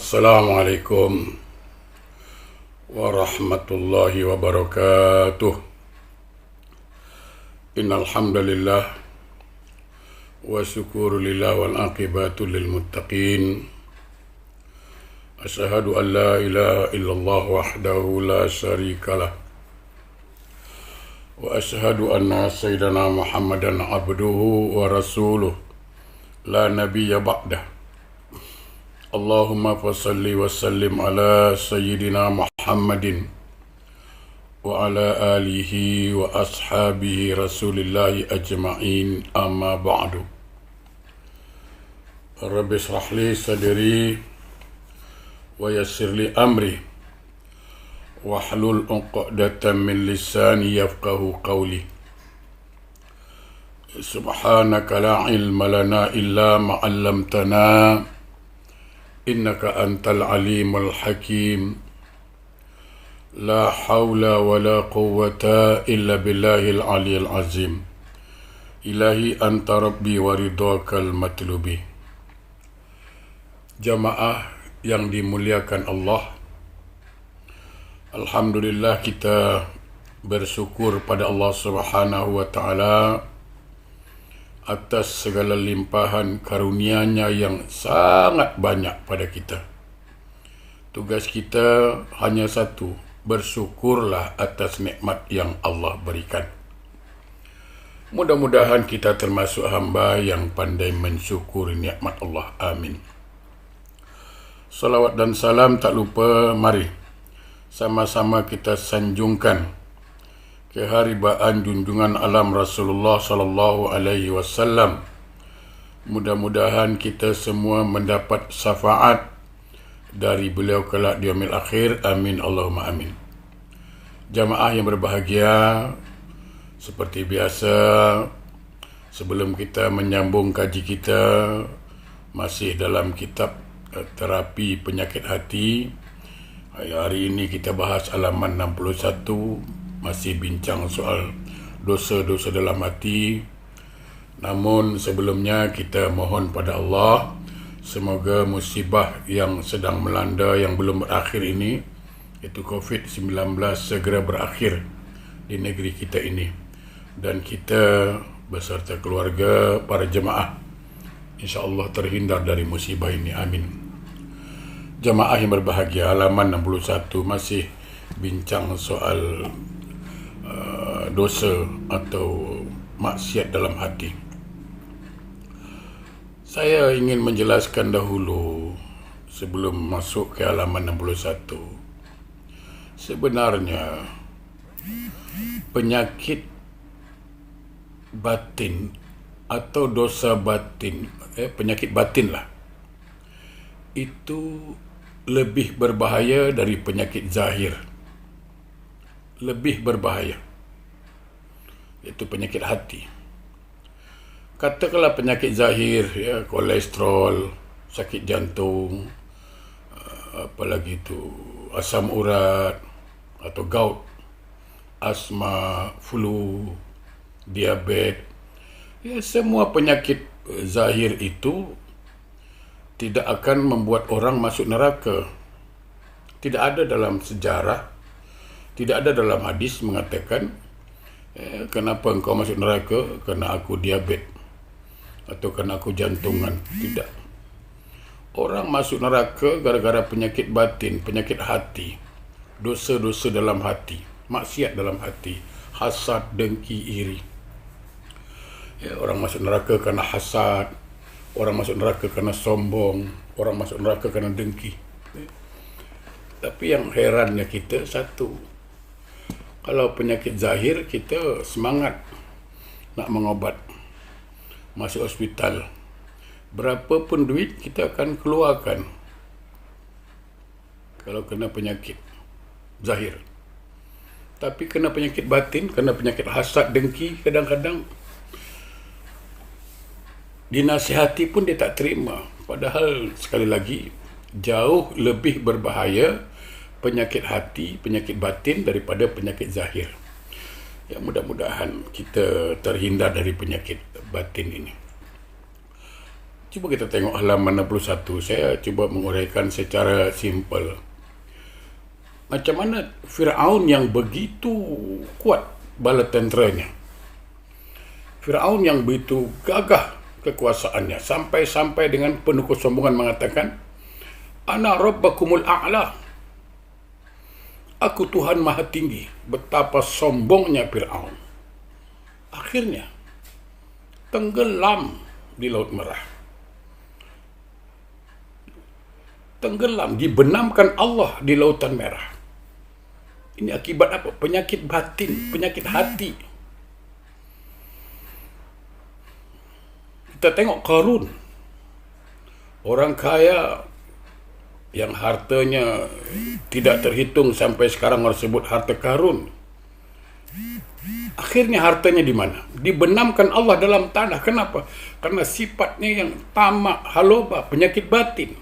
Assalamualaikum warahmatullahi wabarakatuh. Innal hamdalillah wa syukurulillah wal aqibatu lil muttaqin. Asyhadu an la ilaha illallah wahdahu la syarikalah wa asyhadu anna sayyidana Muhammadan abduhu wa rasuluh la nabiyya ba'dah. Allahumma fasalli wa sallim ala sayyidina Muhammadin wa ala alihi wa ashabihi rasulillahi ajma'in, amma ba'du. Rabbi shrah li sadri wa yassir li amri wahlul 'uqdatam min lisani yafqahu qawli. Subhanaka la ilma lana illa ma 'allamtana innaka antal alimul hakim. La hawla wa la quwwata illa billahil aliyil azim. Ilahi anta rabbi wa ridhakal matlubi. Jamaah yang dimuliakan Allah, alhamdulillah kita bersyukur pada Allah Subhanahu wa ta'ala atas segala limpahan karunia-Nya yang sangat banyak pada kita. Tugas kita hanya satu, bersyukurlah atas nikmat yang Allah berikan. Mudah-mudahan kita termasuk hamba yang pandai mensyukuri nikmat Allah. Amin. Salawat dan salam tak lupa, mari sama-sama kita sanjungkan keharibaan junjungan alam Rasulullah sallallahu alaihi wasallam. Mudah-mudahan kita semua mendapat syafaat dari beliau kelak di yaumil akhir. Amin Allahumma amin. Jamaah yang berbahagia, seperti biasa sebelum kita menyambung kaji kita masih dalam kitab terapi penyakit hati. Hari ini kita bahas halaman 61, masih bincang soal dosa-dosa dalam hati. Namun sebelumnya kita mohon pada Allah, semoga musibah yang sedang melanda, yang belum berakhir ini, iaitu COVID-19, segera berakhir di negeri kita ini. Dan kita beserta keluarga, para jemaah, insya-Allah terhindar dari musibah ini. Amin. Jemaah yang berbahagia, halaman 61 masih bincang soal dosa atau maksiat dalam hati. Saya ingin menjelaskan dahulu sebelum masuk ke halaman 61. Sebenarnya penyakit batin atau dosa batin, penyakit batin lah, itu lebih berbahaya dari penyakit zahir. Lebih berbahaya, iaitu penyakit hati. Katakanlah penyakit zahir, ya, kolesterol, sakit jantung, apalagi itu asam urat atau gout, asma, flu, diabetes. Ya, semua penyakit zahir itu tidak akan membuat orang masuk neraka. Tidak ada dalam sejarah, tidak ada dalam hadis mengatakan kenapa engkau masuk neraka? Kerana aku diabetes atau kerana aku jantungan. Tidak. Orang masuk neraka gara-gara penyakit batin, penyakit hati, dosa-dosa dalam hati, maksiat dalam hati, hasad, dengki, iri. Ya, orang masuk neraka kerana hasad, orang masuk neraka kerana sombong, orang masuk neraka kerana dengki. Tapi yang herannya kita satu, kalau penyakit zahir kita semangat nak mengobat, masuk hospital, berapa pun duit kita akan keluarkan kalau kena penyakit zahir. Tapi kena penyakit batin, kena penyakit hasad, dengki, kadang-kadang dinasihati pun dia tak terima. Padahal sekali lagi jauh lebih berbahaya penyakit hati, penyakit batin daripada penyakit zahir. Ya, mudah-mudahan kita terhindar dari penyakit batin ini. Cuba kita tengok halaman 61. Saya cuba menguraikan secara simple. Macam mana Firaun yang begitu kuat bala tenteranya, Firaun yang begitu gagah kekuasaannya, sampai-sampai dengan penuh kesombongan mengatakan, "Ana rabbakumul a'la." Aku Tuhan Maha Tinggi. Betapa sombongnya Firaun. Akhirnya tenggelam di Laut Merah. Tenggelam, dibenamkan Allah di Lautan Merah. Ini akibat apa? Penyakit batin, penyakit hati. Kita tengok Qarun, orang kaya yang hartanya tidak terhitung sampai sekarang orang sebut harta karun. Akhirnya hartanya di mana? Dibenamkan Allah dalam tanah. Kenapa? Karena sifatnya yang tamak, haloba, penyakit batin.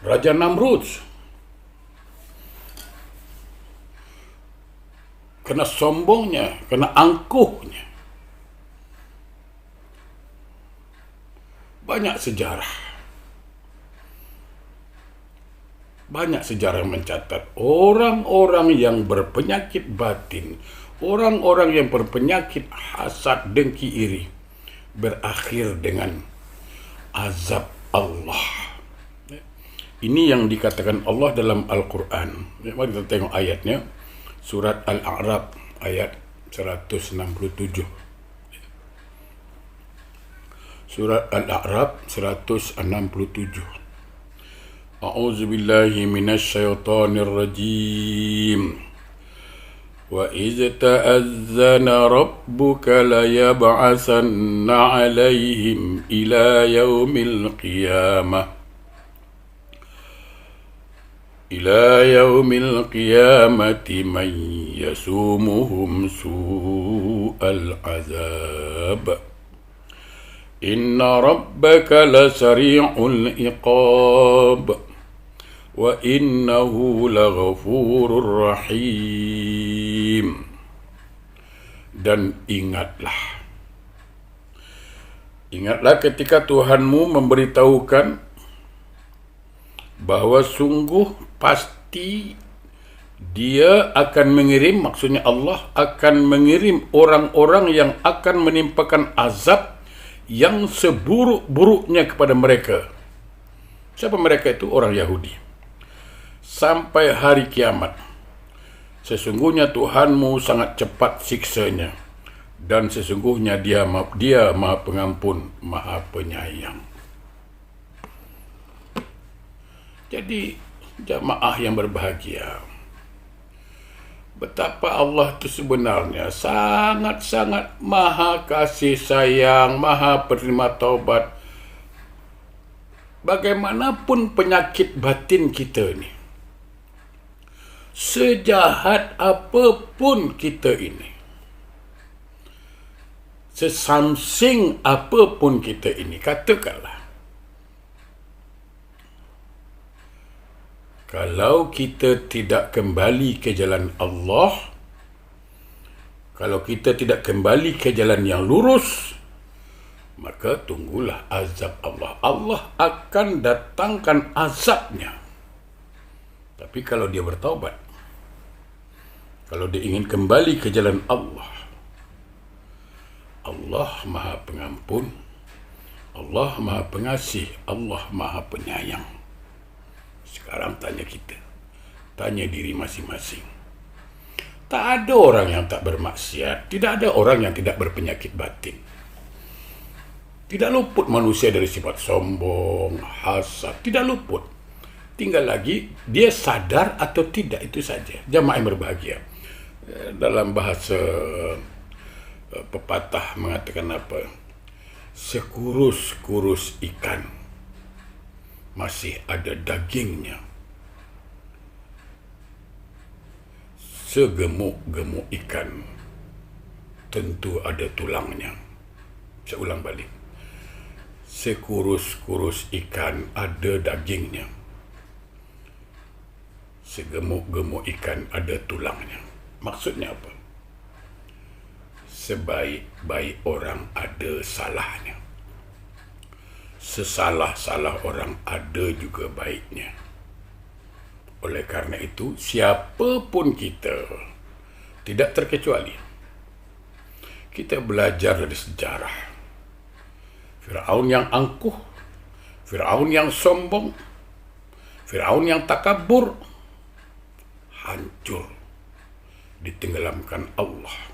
Raja Namrud, kena sombongnya, kena angkuhnya. Banyak sejarah yang mencatat orang-orang yang berpenyakit batin, orang-orang yang berpenyakit hasad, dengki, iri, berakhir dengan azab Allah. Ini yang dikatakan Allah dalam Al-Quran. Mari kita tengok ayatnya. Surat Al-A'raf ayat 167. Surat Al-A'raf 167. A'udzu billahi minasy syaithanir rajim. Wa idz ta'azzana rabbuka la yab'atsanna 'alaihim ila yaumil qiyamah. إلى يوم القيامة من يسومهم سوء العذاب إن ربك لسريع العقاب وإنه لغفور رحيم. Dan ingatlah ketika Tuhanmu memberitahukan bahwa sungguh pasti Dia akan mengirim, maksudnya Allah akan mengirim orang-orang yang akan menimpakan azab yang seburuk-buruknya kepada mereka. Siapa mereka itu? Orang Yahudi. Sampai hari kiamat. Sesungguhnya Tuhanmu sangat cepat siksanya, dan sesungguhnya Dia Maha Pengampun, Maha Penyayang. Jadi jamaah yang berbahagia, betapa Allah itu sebenarnya sangat-sangat maha kasih sayang, maha penerima taubat. Bagaimanapun penyakit batin kita ini, sejahat apapun kita ini, sesamsing apapun kita ini, katakanlah, kalau kita tidak kembali ke jalan Allah, kalau kita tidak kembali ke jalan yang lurus, maka tunggulah azab Allah. Allah akan datangkan azabnya. Tapi kalau dia bertaubat, kalau dia ingin kembali ke jalan Allah, Allah Maha Pengampun, Allah Maha Pengasih, Allah Maha Penyayang. Sekarang tanya kita, tanya diri masing-masing. Tak ada orang yang tak bermaksiat, tidak ada orang yang tidak berpenyakit batin. Tidak luput manusia dari sifat sombong, hasad, tidak luput. Tinggal lagi dia sadar atau tidak, itu saja. Jamaah yang berbahagia. Dalam bahasa pepatah mengatakan apa? Sekurus-kurus ikan masih ada dagingnya, segemuk-gemuk ikan tentu ada tulangnya. Saya ulang balik. Sekurus-kurus ikan ada dagingnya, segemuk-gemuk ikan ada tulangnya. Maksudnya apa? sebaik-baik orang ada salahnya. Sesalah-salah orang ada juga baiknya. Oleh karena itu, siapapun kita, tidak terkecuali, kita belajar dari sejarah. Firaun yang angkuh, Firaun yang sombong, Firaun yang takabur, hancur, ditenggelamkan Allah.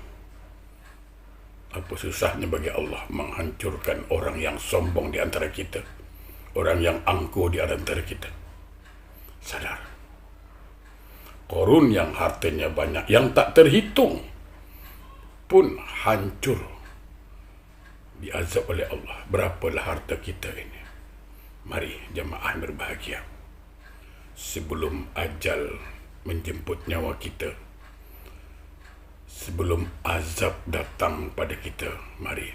Apa susahnya bagi Allah menghancurkan orang yang sombong di antara kita, orang yang angkuh di antara kita? Sadar. Korun yang hartanya banyak, yang tak terhitung, pun hancur, diazab oleh Allah. Berapalah harta kita ini? Mari jemaah berbahagia, sebelum ajal menjemput nyawa kita, sebelum azab datang pada kita, mari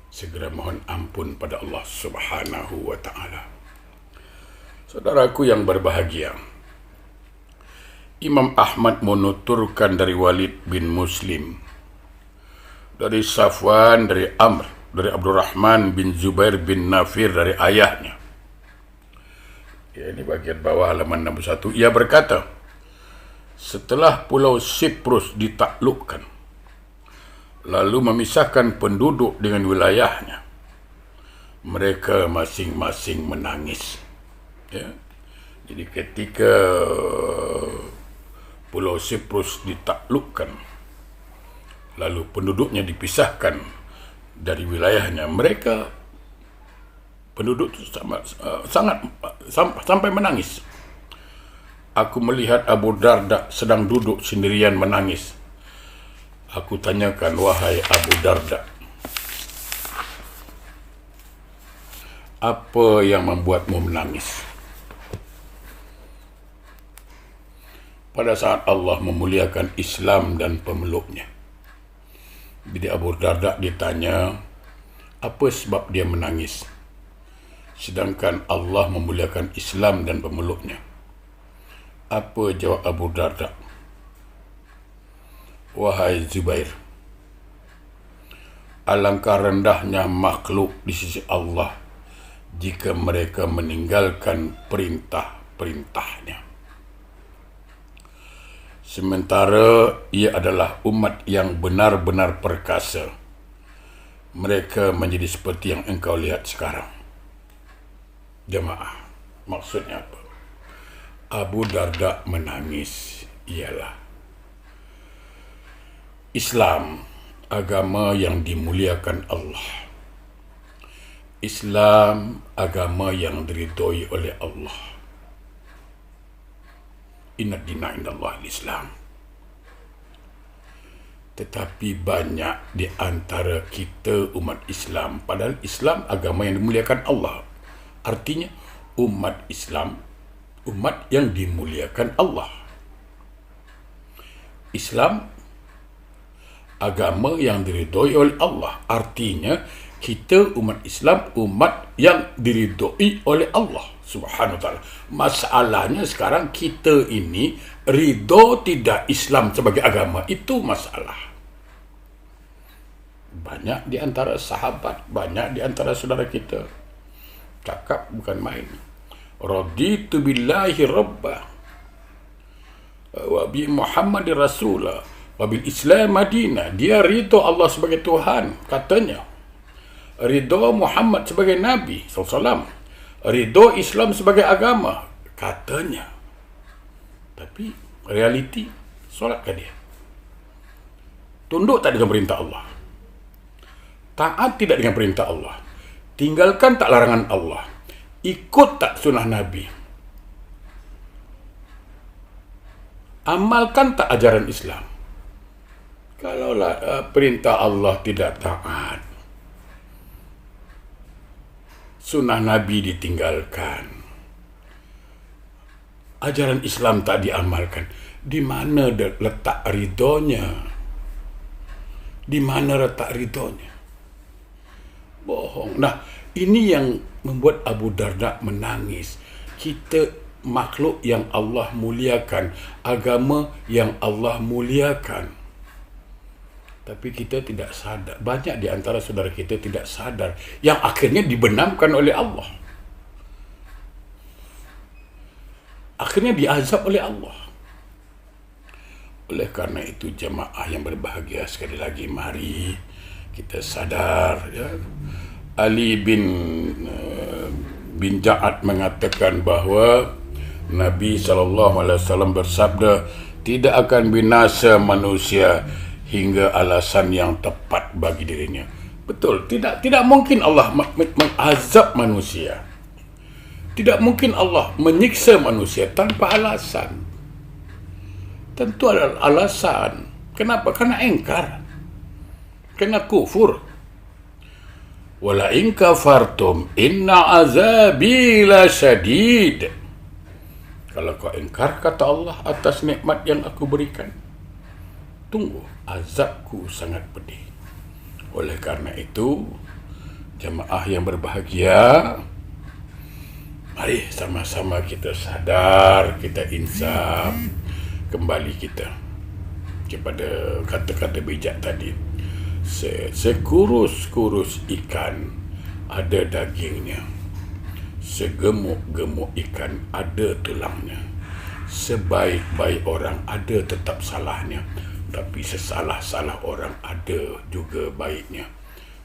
segera mohon ampun pada Allah Subhanahu wa ta'ala. Saudaraku yang berbahagia, Imam Ahmad menuturkan dari Walid bin Muslim, dari Safwan, dari Amr, dari Abdurrahman bin Zubair bin Nafir, dari ayahnya. Ya, ini bagian bawah halaman 61. Ia berkata, setelah Pulau Siprus ditaklukkan, lalu memisahkan penduduk dengan wilayahnya, mereka masing-masing menangis. Ya. Jadi ketika Pulau Siprus ditaklukkan, lalu penduduknya dipisahkan dari wilayahnya, mereka penduduk sampai menangis. Aku melihat Abu Darda sedang duduk sendirian menangis. Aku tanyakan, wahai Abu Darda, apa yang membuatmu menangis? Pada saat Allah memuliakan Islam dan pemeluknya. Bila Abu Darda ditanya, apa sebab dia menangis? Sedangkan Allah memuliakan Islam dan pemeluknya. Apa jawab Abu Darda? Wahai Zubair, alangkah rendahnya makhluk di sisi Allah jika mereka meninggalkan perintah-perintahnya. Sementara ia adalah umat yang benar-benar perkasa, mereka menjadi seperti yang engkau lihat sekarang. Jemaah, maksudnya apa? Abu Darda menangis ialah Islam, agama yang dimuliakan Allah. Islam, agama yang diridhoi oleh Allah. Inna dina indallah al-Islam. Tetapi banyak di antara kita umat Islam, padahal Islam agama yang dimuliakan Allah. Artinya umat Islam, umat yang dimuliakan Allah. Islam, agama yang diridhoi oleh Allah. Artinya kita umat Islam, umat yang diridhoi oleh Allah Subhanahu wa ta'ala. Masalahnya sekarang kita ini ridho tidak Islam sebagai agama. Itu masalah. Banyak di antara sahabat, banyak di antara saudara kita cakap bukan main. Raditu billahi rabba wa bi Muhammadir rasulah wa bil Islam Madinah. Dia ridho Allah sebagai Tuhan, katanya. Ridho Muhammad sebagai Nabi SAW, ridho Islam sebagai agama, katanya. Tapi realiti, solat ke dia? Tunduk tak dengan perintah Allah? Taat tidak dengan perintah Allah? Tinggalkan tak larangan Allah? Ikut tak sunnah Nabi? Amalkan tak ajaran Islam? Kalaulah perintah Allah tidak taat, sunnah Nabi ditinggalkan, ajaran Islam tak diamalkan, di mana letak ridhonya? Di mana letak ridhonya? Bohong. Nah, ini yang membuat Abu Darda menangis. Kita makhluk yang Allah muliakan, agama yang Allah muliakan. Tapi kita tidak sadar. Banyak di antara saudara kita tidak sadar, yang akhirnya dibenamkan oleh Allah. Akhirnya diazab oleh Allah. Oleh karena itu jemaah yang berbahagia, sekali lagi mari kita sadar, ya. Ali bin Ja'ad mengatakan bahawa Nabi SAW bersabda, tidak akan binasa manusia hingga alasan yang tepat bagi dirinya. Betul, tidak mungkin Allah mengazab manusia. Tidak mungkin Allah menyiksa manusia tanpa alasan. Tentu ada alasan. Kenapa? Karena engkar. Karena kufur. Wala in kafartum inna azabi la syadid. Kalau kau engkar, kata Allah, atas nikmat yang aku berikan, tunggu, azabku sangat pedih. Oleh karena itu, jemaah yang berbahagia, mari sama-sama kita sadar, kita insaf, kembali kita kepada kata-kata bijak tadi. Sekurus-kurus ikan ada dagingnya, segemuk-gemuk ikan ada tulangnya, sebaik-baik orang ada tetap salahnya, tapi sesalah-salah orang ada juga baiknya.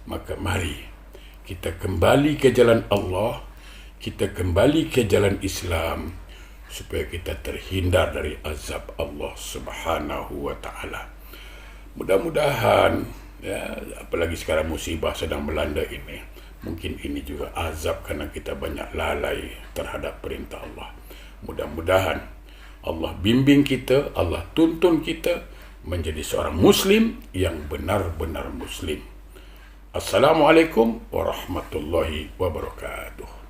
Maka mari kita kembali ke jalan Allah, kita kembali ke jalan Islam, supaya kita terhindar dari azab Allah Subhanahu wa ta'ala. Mudah-mudahan, ya, apalagi sekarang musibah sedang melanda ini, mungkin ini juga azab karena kita banyak lalai terhadap perintah Allah. Mudah-mudahan Allah bimbing kita, Allah tuntun kita menjadi seorang muslim yang benar-benar muslim. Assalamualaikum warahmatullahi wabarakatuh.